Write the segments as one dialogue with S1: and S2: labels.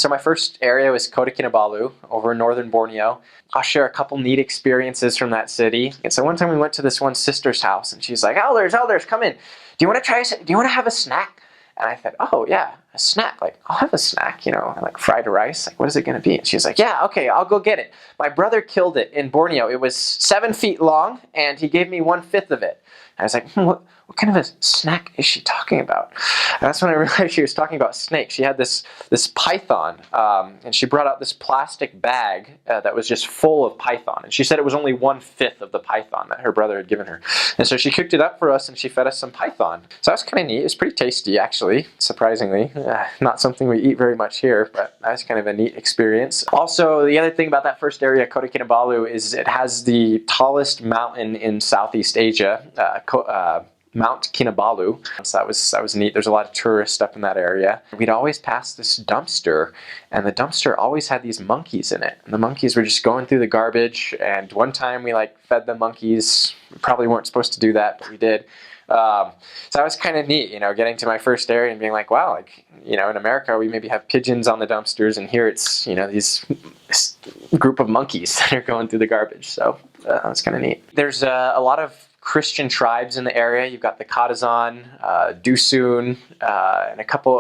S1: So my first area was Kota Kinabalu over in northern Borneo. I'll share a couple neat experiences from that city. And so one time we went to this one sister's house and she's like, elders, come in. Do you want to try, do you want to have a snack? And I thought, oh yeah, a snack. Like, I'll have a snack, you know, like fried rice. Like, what is it going to be? And she's like, yeah, okay, I'll go get it. My brother killed it in Borneo. It was 7 feet long and he gave me 1/5 of it. And I was like, what kind of a snack is she talking about? And that's when I realized she was talking about snakes. She had this python, and she brought out this plastic bag that was just full of python. And she said it was only 1/5 of the python that her brother had given her. And so she cooked it up for us, and she fed us some python. So that was kind of neat. It was pretty tasty, actually, surprisingly. Not something we eat very much here, but that was kind of a neat experience. Also, the other thing about that first area, Kota Kinabalu, is it has the tallest mountain in Southeast Asia, Mount Kinabalu. So that was neat. There's a lot of tourists up in that area. We'd always pass this dumpster, and the dumpster always had these monkeys in it. And the monkeys were just going through the garbage, and one time we fed the monkeys. We probably weren't supposed to do that, but we did. So that was kind of neat, you know, getting to my first area and being like, wow, like, you know, in America we maybe have pigeons on the dumpsters, and here it's, you know, this group of monkeys that are going through the garbage. So that's kind of neat. There's a lot of Christian tribes in the area. You've got the Kadazan, Dusun, and a couple,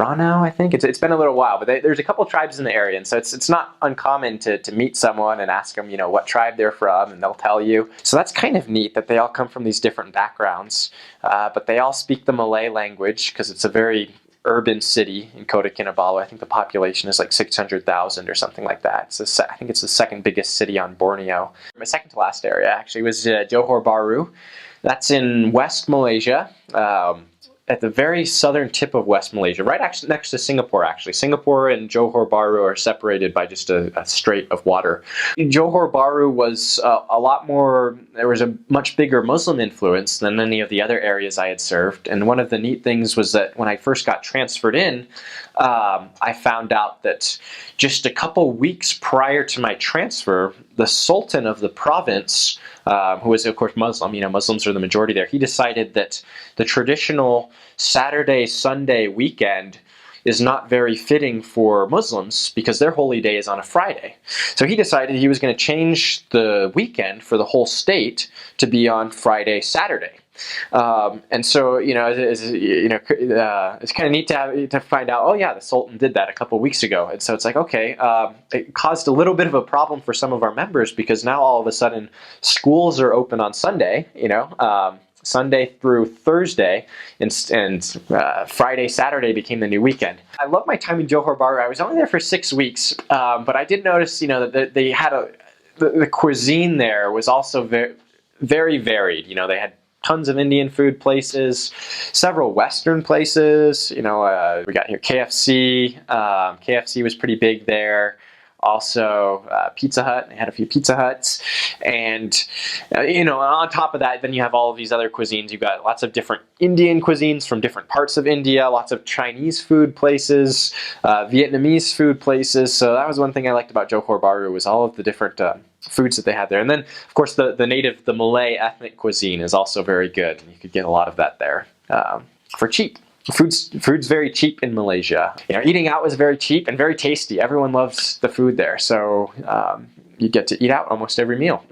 S1: Ranau, I think. It's been a little while, but there's a couple tribes in the area, and so it's not uncommon to meet someone and ask them, you know, what tribe they're from, and they'll tell you. So that's kind of neat that they all come from these different backgrounds, but they all speak the Malay language because it's a very urban city in Kota Kinabalu. I think the population is like 600,000 or something like that. I think it's the second biggest city on Borneo. My second to last area actually was Johor Bahru. That's in West Malaysia, at the very southern tip of West Malaysia, right actually next to Singapore, actually. Singapore and Johor Bahru are separated by just a strait of water. Johor Bahru was a lot more, there was a much bigger Muslim influence than any of the other areas I had served. And one of the neat things was that when I first got transferred in, I found out that just a couple weeks prior to my transfer, the Sultan of the province, who was of course Muslim, you know, Muslims are the majority there, he decided that the traditional Saturday-Sunday weekend is not very fitting for Muslims because their holy day is on a Friday. So he decided he was going to change the weekend for the whole state to be on Friday, Saturday. And so, you know, it's kind of neat to find out, oh yeah, the Sultan did that a couple weeks ago. And so it's like, okay, it caused a little bit of a problem for some of our members because now all of a sudden schools are open on Sunday, you know, Sunday through Thursday, and Friday, Saturday became the new weekend. I love my time in Johor Bahru. I was only there for 6 weeks, but I did notice, you know, that they had the cuisine there was also very, very varied. You know, they had tons of Indian food places, several Western places. You know, we got here KFC. KFC was pretty big there. Also, Pizza Hut. They had a few Pizza Huts. And, you know, on top of that, then you have all of these other cuisines. You've got lots of different Indian cuisines from different parts of India, lots of Chinese food places, Vietnamese food places. So that was one thing I liked about Johor Bahru, was all of the different foods that they had there. And then, of course, the Malay ethnic cuisine is also very good. And you could get a lot of that there for cheap. Food's very cheap in Malaysia. You know, eating out was very cheap and very tasty. Everyone loves the food there, so you get to eat out almost every meal.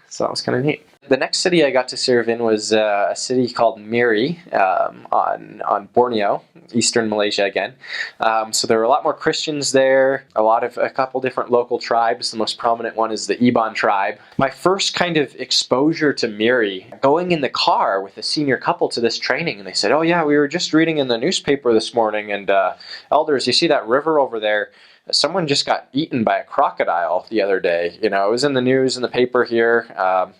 S1: So that was kind of neat. The next city I got to serve in was a city called Miri on Borneo, eastern Malaysia again. So there were a lot more Christians there, a couple different local tribes. The most prominent one is the Iban tribe. My first kind of exposure to Miri, going in the car with a senior couple to this training, and they said, oh yeah, we were just reading in the newspaper this morning, and elders, you see that river over there? Someone just got eaten by a crocodile the other day. You know, it was in the news, in the paper here.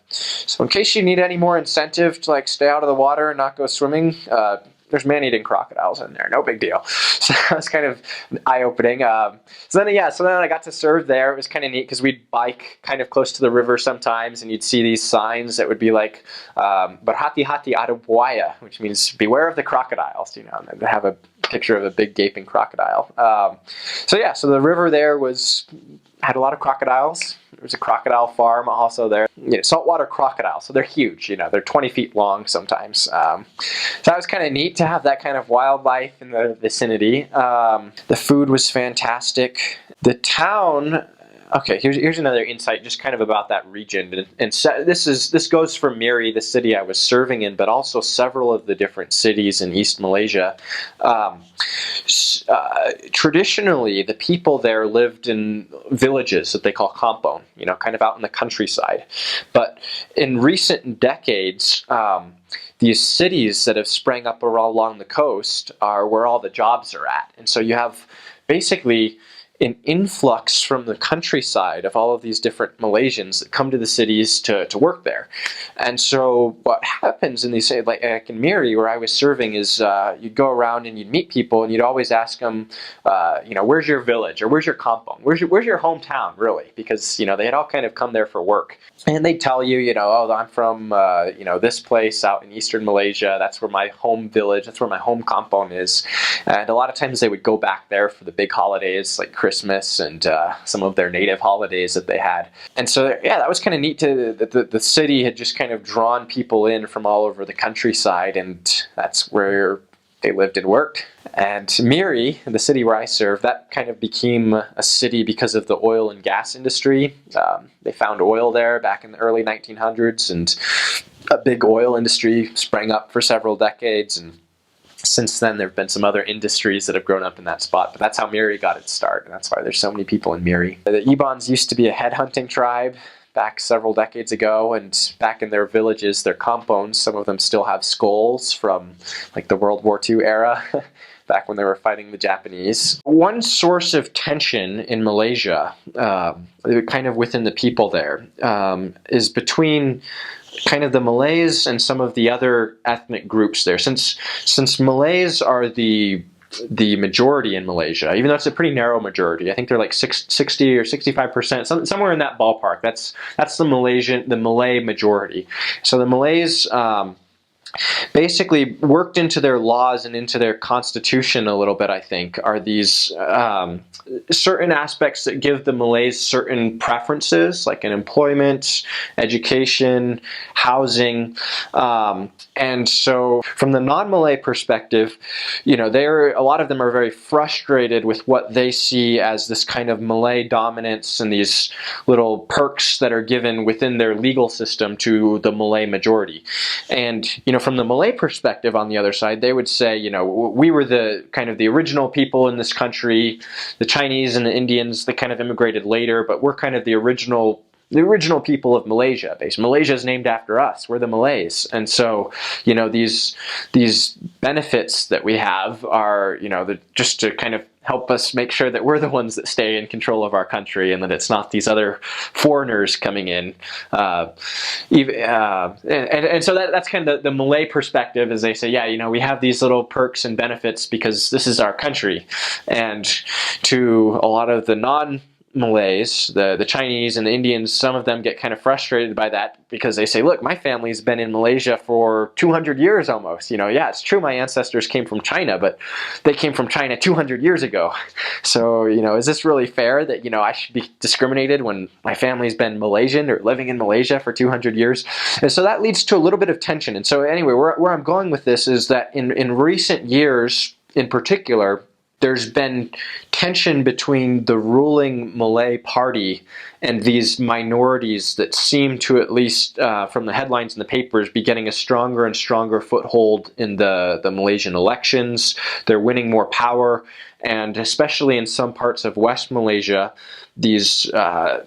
S1: So in case you need any more incentive to stay out of the water and not go swimming, there's man-eating crocodiles in there. No big deal. So that was kind of eye-opening. So then I got to serve there. It was kind of neat because we'd bike kind of close to the river sometimes, and you'd see these signs that would be berhati-hati ada buaya, which means beware of the crocodiles. You know, and they'd have a picture of a big gaping crocodile. So yeah, so the river there had a lot of crocodiles. There was a crocodile farm also there. Saltwater crocodiles, so they're huge. They're 20 feet long sometimes. So that was kind of neat to have that kind of wildlife in the vicinity. The food was fantastic. The town. Okay, here's another insight, just kind of about that region, and this goes for Miri, the city I was serving in, but also several of the different cities in East Malaysia. Traditionally, the people there lived in villages that they call kampong, kind of out in the countryside. But in recent decades, these cities that have sprang up along the coast are where all the jobs are at, and so you have basically an influx from the countryside of all of these different Malaysians that come to the cities to work there. And so what happens in these, like in Miri, where I was serving, is you'd go around and you'd meet people and you'd always ask them, where's your village, or where's your kampong, where's your hometown, really? Because, they had all kind of come there for work. And they'd tell you, oh, I'm from, this place out in eastern Malaysia. That's where my home village, that's where my home kampong is. And a lot of times they would go back there for the big holidays, like Christmas and some of their native holidays that they had. And so, yeah, that was kind of neat that the city had just kind of drawn people in from all over the countryside, and that's where they lived and worked. And Miri, the city where I served, that kind of became a city because of the oil and gas industry. They found oil there back in the early 1900s, and a big oil industry sprang up for several decades, and since then there have been some other industries that have grown up in that spot, but that's how Miri got its start, and that's why there's so many people in Miri. The Ibans used to be a headhunting tribe back several decades ago, and back in their villages, their kampongs, some of them still have skulls from like the World War II era, back when they were fighting the Japanese. One source of tension in Malaysia, kind of within the people there, is between kind of the Malays and some of the other ethnic groups there. Since Malays are the majority in Malaysia, even though it's a pretty narrow majority, I think they're like 60 or 65%, somewhere in that ballpark. That's the Malay majority. So the Malays basically worked into their laws and into their constitution a little bit, I think, are these certain aspects that give the Malays certain preferences, like in employment, education, housing. And so from the non-Malay perspective, a lot of them are very frustrated with what they see as this kind of Malay dominance and these little perks that are given within their legal system to the Malay majority. And, from the Malay perspective on the other side, they would say, we were the kind of the original people in this country. The Chinese and the Indians, they kind of immigrated later, but we're kind of the original people of Malaysia. Malaysia is named after us. We're the Malays. And so, these benefits that we have are, just to kind of help us make sure that we're the ones that stay in control of our country, and that it's not these other foreigners coming in. And so that's kind of the Malay perspective, as they say, yeah, we have these little perks and benefits because this is our country. And to a lot of the Malays, the Chinese and the Indians, some of them get kind of frustrated by that because they say, look, my family's been in Malaysia for 200 years almost. Yeah, it's true my ancestors came from China, but they came from China 200 years ago. So, is this really fair that, I should be discriminated when my family's been Malaysian or living in Malaysia for 200 years? And so that leads to a little bit of tension. And so anyway, where I'm going with this is that in recent years in particular, there's been tension between the ruling Malay party and these minorities that seem to, at least from the headlines in the papers, be getting a stronger and stronger foothold in the Malaysian elections. They're winning more power, and especially in some parts of West Malaysia, these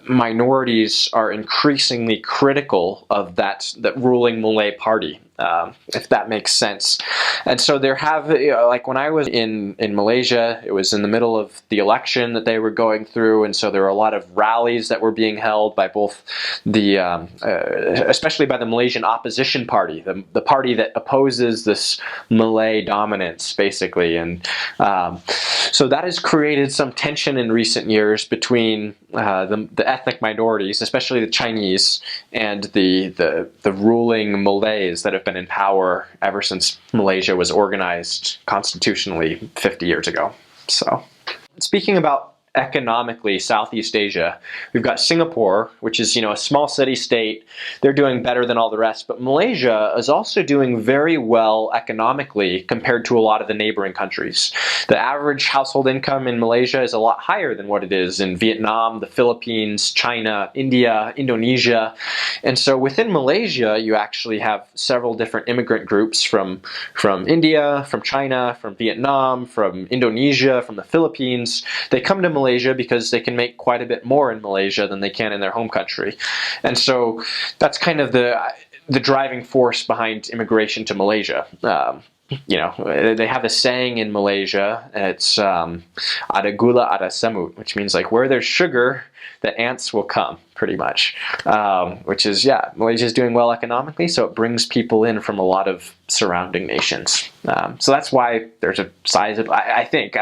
S1: minorities are increasingly critical of that ruling Malay party, if that makes sense. And so there have, like when I was in Malaysia, it was in the middle of the election that they were going through, and so there were a lot of rallies that were being held by both the, especially by the Malaysian opposition party, the party that opposes this Malay dominance, basically. And so that has created some tension in recent years between the ethnic minorities, especially the Chinese, and the ruling Malays that have been in power ever since Malaysia was organized constitutionally 50 years ago. So, speaking about economically Southeast Asia, we've got Singapore, which is, a small city state. They're doing better than all the rest, but Malaysia is also doing very well economically compared to a lot of the neighboring countries. The average household income in Malaysia is a lot higher than what it is in Vietnam, the Philippines, China, India, Indonesia. And so within Malaysia, you actually have several different immigrant groups from India, from China, from Vietnam, from Indonesia, from the Philippines. They come to Malaysia because they can make quite a bit more in Malaysia than they can in their home country. And so that's kind of the driving force behind immigration to Malaysia. They have a saying in Malaysia, and it's ada gula ada semut, which means like where there's sugar, the ants will come, pretty much. Which is, Malaysia is doing well economically, so it brings people in from a lot of surrounding nations. So that's why there's a size of, I think,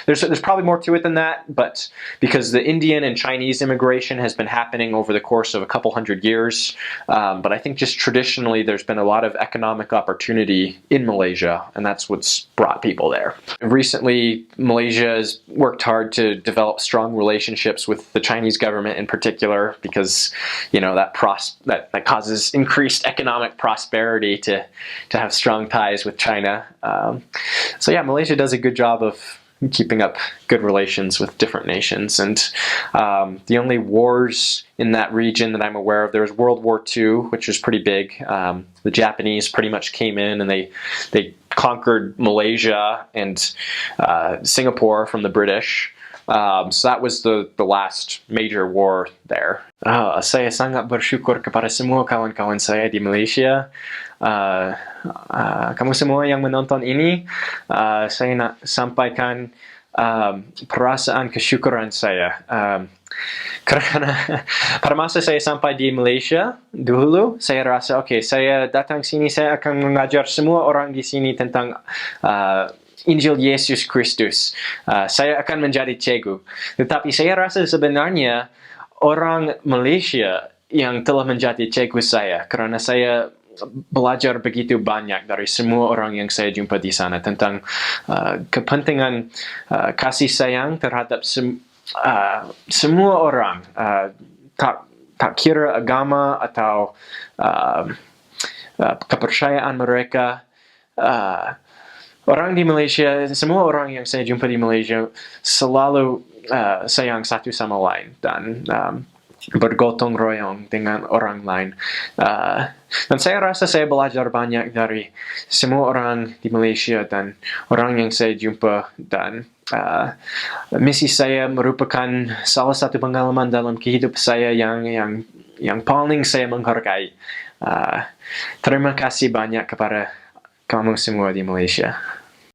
S1: there's probably more to it than that, but because the Indian and Chinese immigration has been happening over the course of a couple hundred years, but I think just traditionally there's been a lot of economic opportunity in Malaysia, and that's what's brought people there. Recently, Malaysia has worked hard to develop strong relationships with the Chinese government in particular, because that causes increased economic prosperity to have strong ties with China. Malaysia does a good job of keeping up good relations with different nations. And the only wars in that region that I'm aware of, there was World War II, which was pretty big. The Japanese pretty much came in and they conquered Malaysia and Singapore from the British. So that was the last major war there. Saya sangat bersyukur kepada semua kawan-kawan saya di Malaysia. Kamu semua yang menonton ini, saya nak sampaikan perasaan kesyukuran saya. Karena pada masa saya sampai di Malaysia dulu, saya rasa saya datang sini, saya akan mengajar semua orang di sini tentang Injil Yesus Kristus. Saya akan menjadi cikgu. Tetapi saya rasa sebenarnya orang Malaysia yang telah menjadi cikgu saya, karena saya belajar begitu banyak dari semua orang yang saya jumpa di sana tentang kepentingan kasih sayang terhadap semua orang, tak kira agama atau kepercayaan mereka. Orang di Malaysia, semua orang yang saya jumpa di Malaysia selalu sayang satu sama lain dan bergotong royong dengan orang lain. Dan saya rasa saya belajar banyak dari semua orang di Malaysia dan orang yang saya jumpa, dan misi saya merupakan salah satu pengalaman dalam kehidupan saya yang paling saya menghargai. Terima kasih banyak kepada kamu semua di Malaysia.